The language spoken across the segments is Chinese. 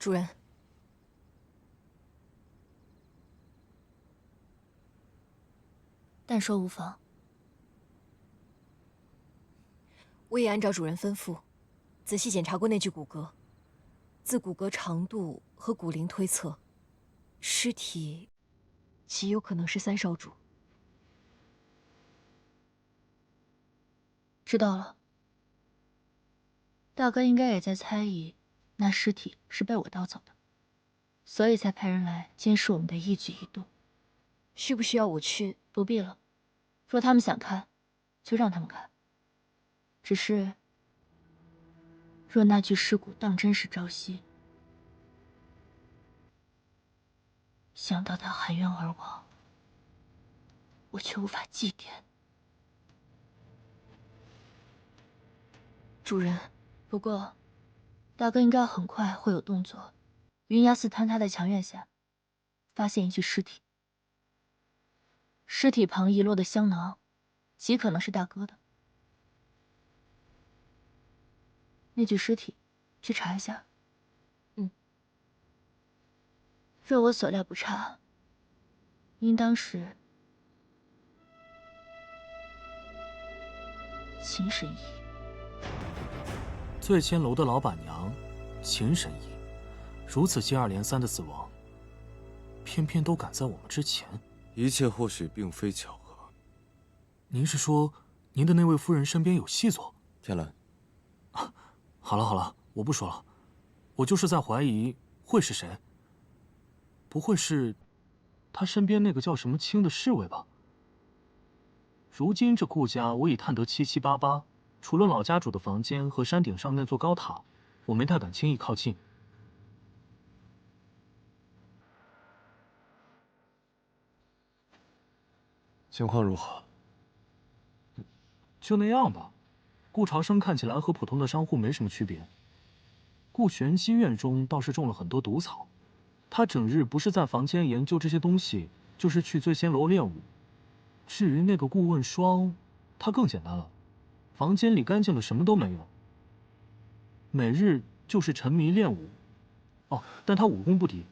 主人，但说无妨。我也按照主人吩咐，仔细检查过那具骨骼。自骨骼长度和骨龄推测，尸体极有可能是三少主。知道了。大哥应该也在猜疑，那尸体是被我盗走的，所以才派人来监视我们的一举一动。需不需要我去？不必了。若他们想看，就让他们看。只是，若那具尸骨当真是朝夕，想到他含冤而亡，我却无法祭奠。主人，不过，大哥应该很快会有动作。云崖寺坍塌的墙院下，发现一具尸体，尸体旁遗落的香囊，极可能是大哥的。那具尸体，去查一下。嗯。若我所料不差，应当是秦神医。醉仙楼的老板娘秦神医，如此接二连三的死亡，偏偏都赶在我们之前。一切或许并非巧合。您是说，您的那位夫人身边有细作？天蓝，好了好了，我不说了，我就是在怀疑会是谁。不会是他身边那个叫什么青的侍卫吧？如今这顾家我已探得七七八八，除了老家主的房间和山顶上那座高塔，我没太敢轻易靠近。情况如何？就那样吧。顾朝生看起来和普通的商户没什么区别。顾玄机院中倒是种了很多毒草，他整日不是在房间研究这些东西，就是去醉仙楼练武。至于那个顾问霜，他更简单了，房间里干净的什么都没有，每日就是沉迷练武。哦，但他武功不低，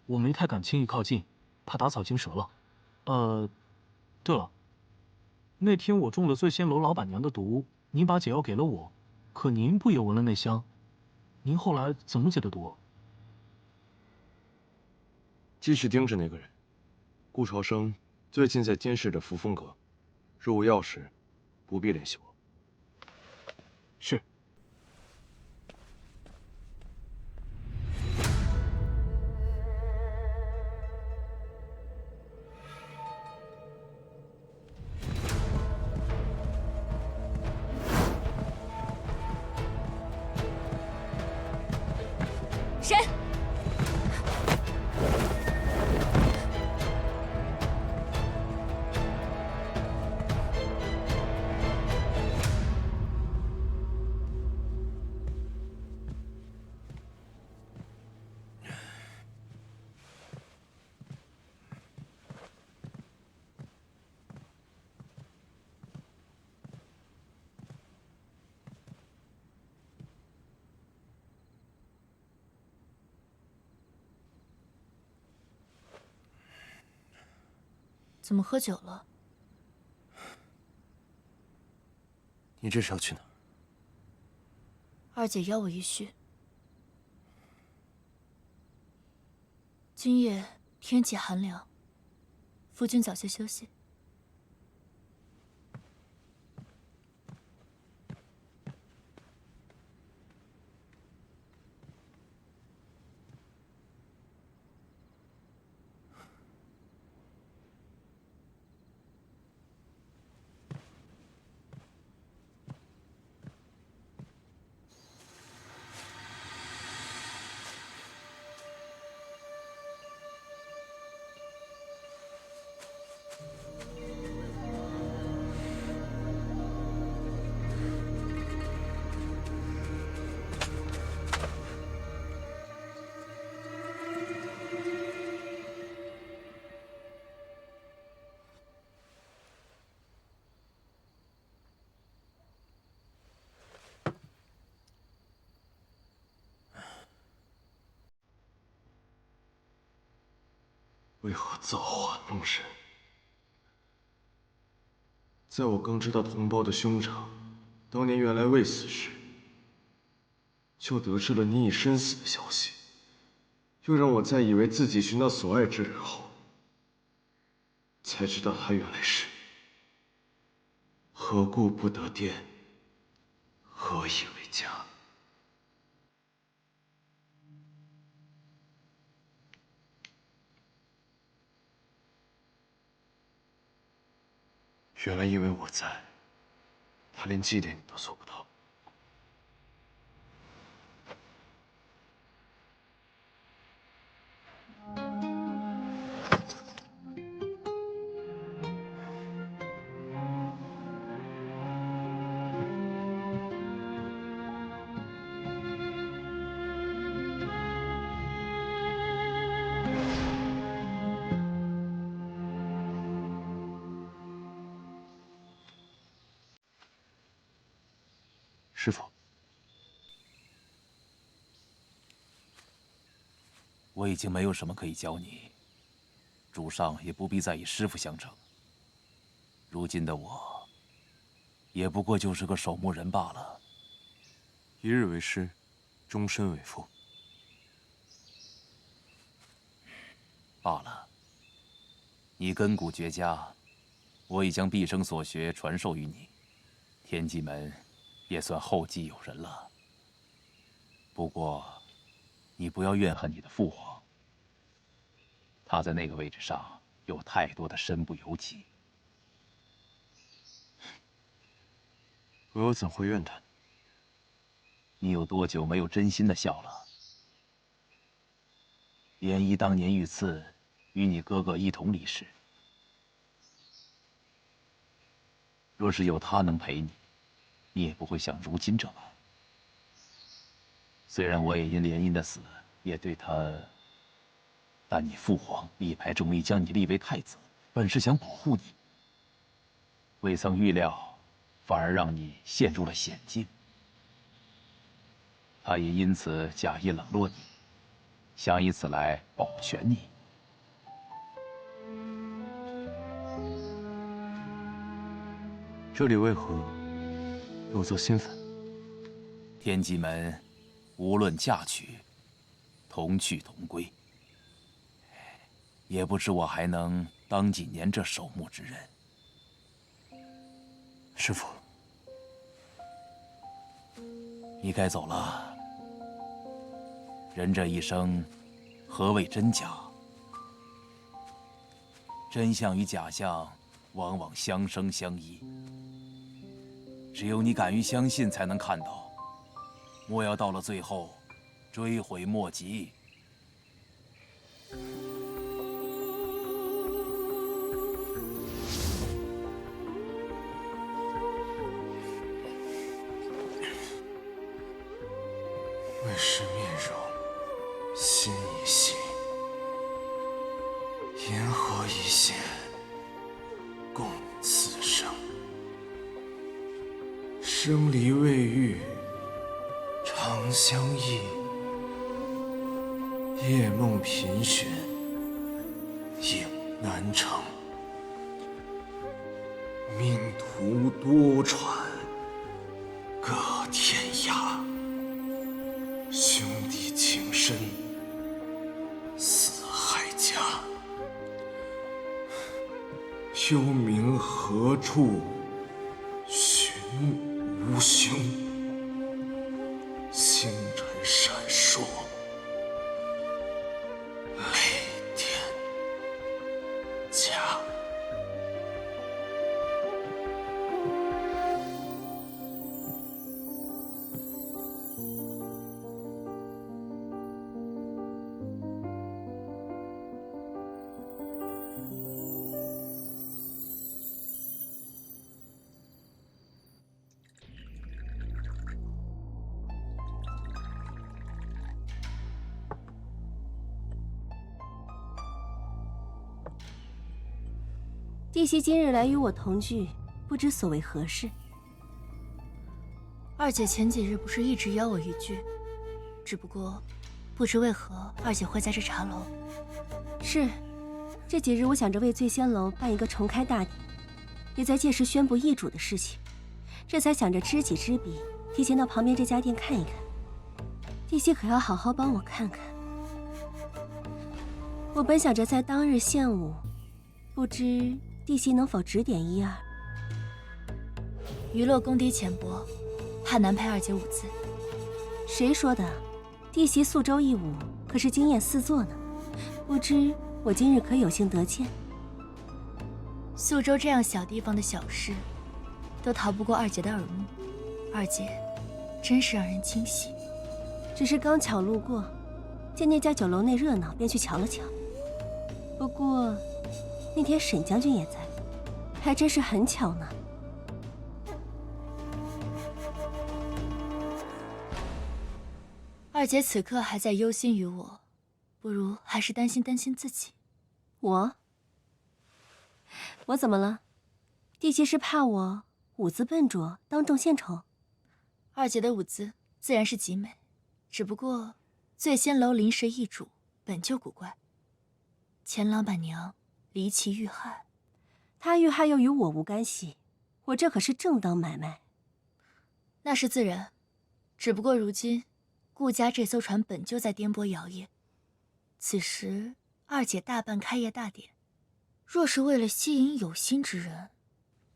我没太敢轻易靠近，怕打草惊蛇了。对了，那天我中了醉仙楼老板娘的毒，您把解药给了我，可您不也闻了那香？您后来怎么解的毒？继续盯着那个人。顾朝生最近在监视着扶风阁，若无要事，不必联系我。是。谁？怎么喝酒了？你这是要去哪儿？二姐邀我一叙。今夜天气寒凉，夫君早些休息。为何造化弄人？在我刚知道同胞的兄长当年原来未死时，就得知了你已身死的消息，又让我再以为自己寻到所爱之人后，才知道他原来是何故不得殿，何以为家？原来因为我在，他连祭奠你都做不到。师父，我已经没有什么可以教你，主上也不必再以师父相称。如今的我，也不过就是个守墓人罢了。一日为师，终身为父。罢了，你根骨绝佳，我已将毕生所学传授于你，天机门也算后继有人了。不过，你不要怨恨你的父皇，他在那个位置上有太多的身不由己。我又怎会怨他？你有多久没有真心的笑了？莲姨当年遇刺，与你哥哥一同离世。若是有他能陪你，你也不会像如今这般。虽然我也因莲英的死也对他，但你父皇力排众议将你立为太子，本是想保护你，未曾预料，反而让你陷入了险境。他也因此假意冷落你，想以此来保全你。这里为何有座新坟？天机门无论嫁娶，同去同归。也不知我还能当几年这守墓之人。师父，你该走了。人这一生，何谓真假？真相与假象，往往相生相依。只有你敢于相信，才能看到。莫要到了最后，追悔莫及。为师面容，心已细，银河一线，共此生。生离未遇，长相忆。夜梦频旋，影难成。命途多舛，各天涯。兄弟情深，似海家。幽冥何处寻无兄？星辰闪烁，雷电家。弟媳今日来与我同聚，不知所为何事？二姐前几日不是一直邀我一聚，只不过不知为何二姐会在这茶楼。是，这几日我想着为醉仙楼办一个重开大典，也在届时宣布易主的事情，这才想着知己知彼，提前到旁边这家店看一看。帝熙可要好好帮我看看。我本想着在当日献舞，不知帝熙能否指点一二？娱乐功底浅薄，怕难陪二姐舞姿。谁说的？帝熙宿州一舞可是惊艳四座呢，不知我今日可有幸得见？宿州这样小地方的小事，都逃不过二姐的耳目。二姐真是让人惊喜。只是刚巧路过，见那家酒楼内热闹，便去瞧了瞧。不过那天沈将军也在，还真是很巧呢。二姐此刻还在忧心于我，不如还是担心自己。我怎么了？帝熙是怕我舞姿笨拙，当众献丑？二姐的舞姿自然是极美，只不过醉仙楼临时易主，本就古怪。前老板娘离奇遇害，她遇害又与我无干系，我这可是正当买卖。那是自然，只不过如今顾家这艘船本就在颠簸摇曳，此时二姐大办开业大典，若是为了吸引有心之人，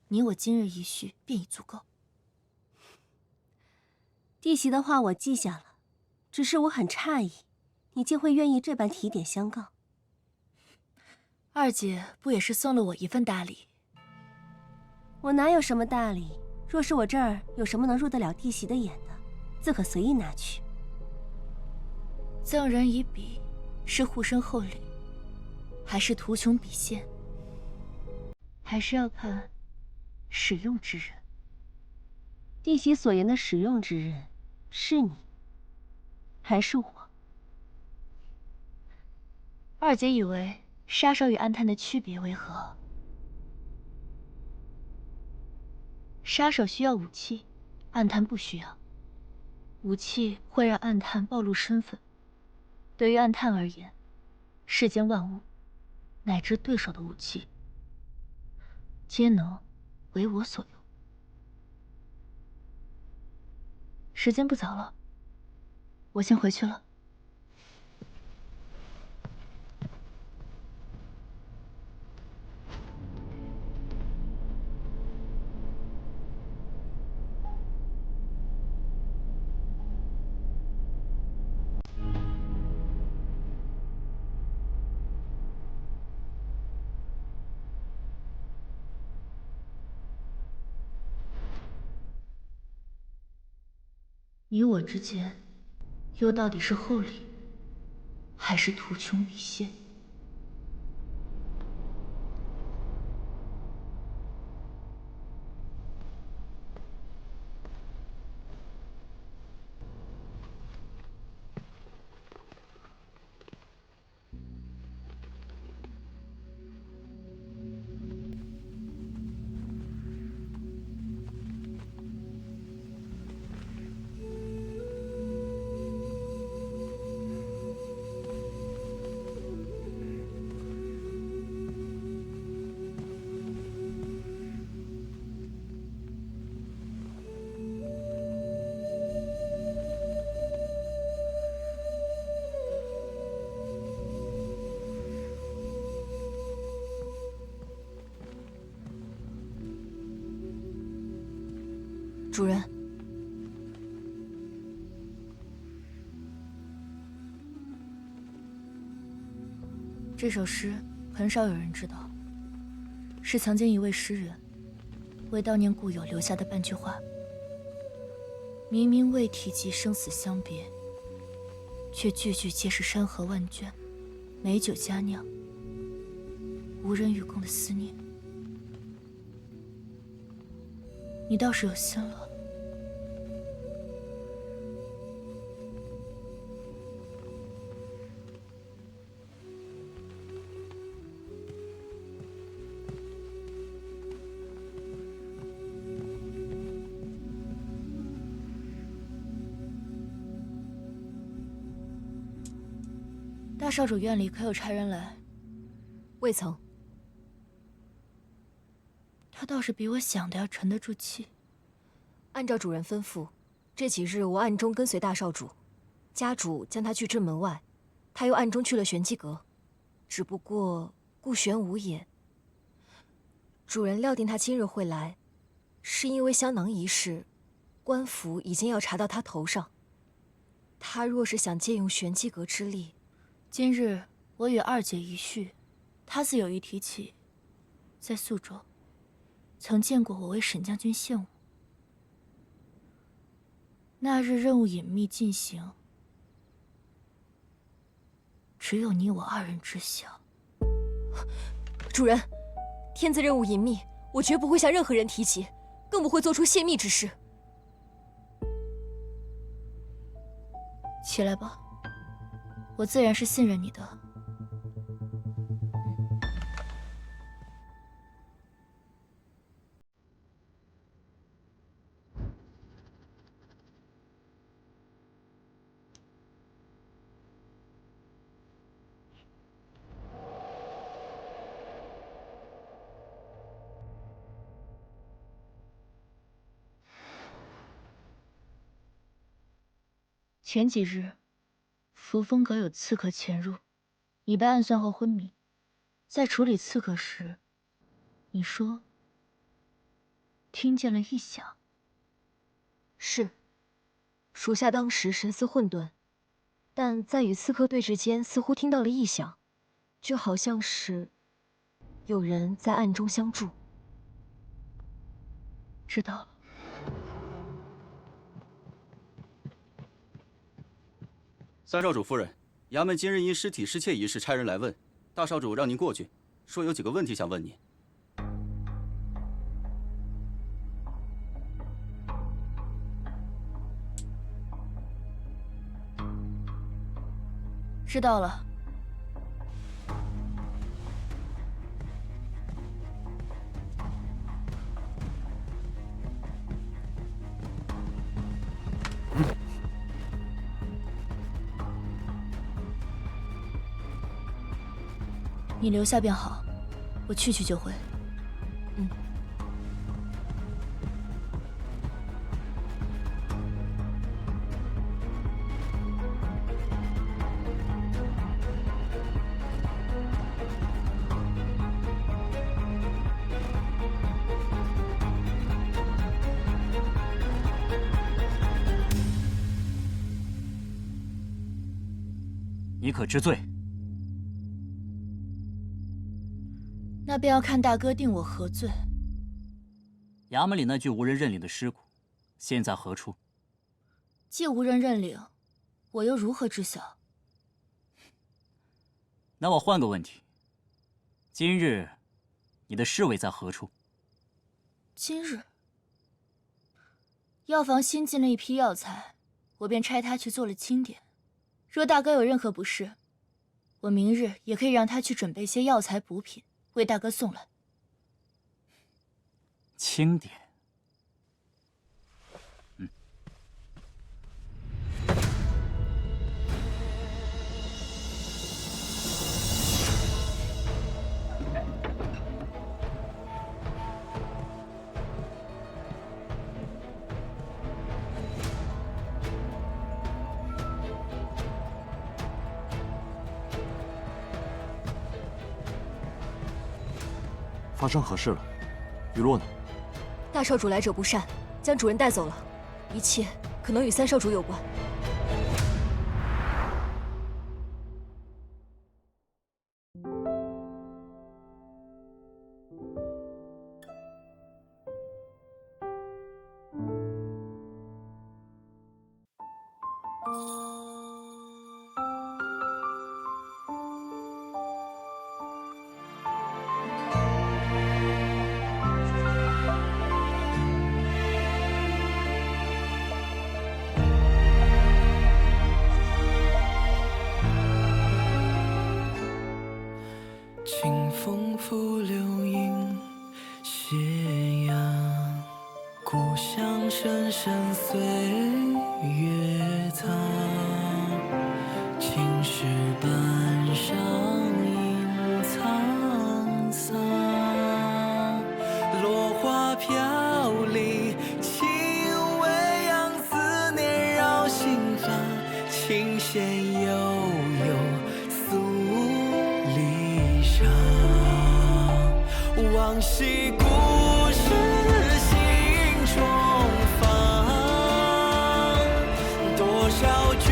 你我今日一叙便已足够。弟媳的话我记下了，只是我很诧异，你竟会愿意这般提点相告。二姐不也是送了我一份大礼？我哪有什么大礼？若是我这儿有什么能入得了弟媳的眼的，自可随意拿去。赠人以彼，是护身厚礼，还是图穷匕现？还是要看使用之人。弟媳所言的使用之人，是你，还是我？二姐以为杀手与暗探的区别为何？杀手需要武器，暗探不需要。武器会让暗探暴露身份。对于暗探而言，世间万物，乃至对手的武器，皆能为我所用。时间不早了，我先回去了。你我之间，又到底是厚礼，还是图穷匕现？主人，这首诗很少有人知道，是曾经一位诗人为悼念故友留下的半句话。明明未提及生死相别，却句句皆是山河万卷，美酒佳酿，无人与共的思念。你倒是有心了。大少主院里可有差人来？未曾。他倒是比我想的要沉得住气。按照主人吩咐，这几日我暗中跟随大少主，家主将他拒之门外，他又暗中去了玄机阁。只不过顾玄无也。主人料定他今日会来，是因为香囊一事，官府已经要查到他头上。他若是想借用玄机阁之力，今日我与二姐一叙，他自有意提起，在宿州曾见过我为沈将军献舞。那日任务隐秘进行，只有你我二人知晓。主人，天子任务隐秘，我绝不会向任何人提起，更不会做出泄密之事。起来吧，我自然是信任你的。前几日，扶风阁有刺客潜入，你被暗算后昏迷。在处理刺客时，你说听见了异响。是，属下当时神思混沌，但在与刺客对峙间，似乎听到了异响，就好像是有人在暗中相助。知道了。三少主夫人，衙门今日因尸体失窃一事差人来问，大少主让您过去，说有几个问题想问您。知道了。你留下便好，我去就回。嗯。你可知罪？那便要看大哥定我何罪。衙门里那具无人认领的尸骨，现在何处？既无人认领，我又如何知晓？那我换个问题：今日你的侍卫在何处？今日，药房新进了一批药材，我便差他去做了清点。若大哥有任何不适，我明日也可以让他去准备些药材补品，为大哥送来。清点。发生何事了？雨落呢？大少主来者不善，将主人带走了，一切可能与三少主有关。清风拂流萤斜阳，故乡深深岁月藏。青石板上隐藏飘零，轻微扬思念绕心房，琴弦悠悠诉离殇。往昔故事心中放，多少眷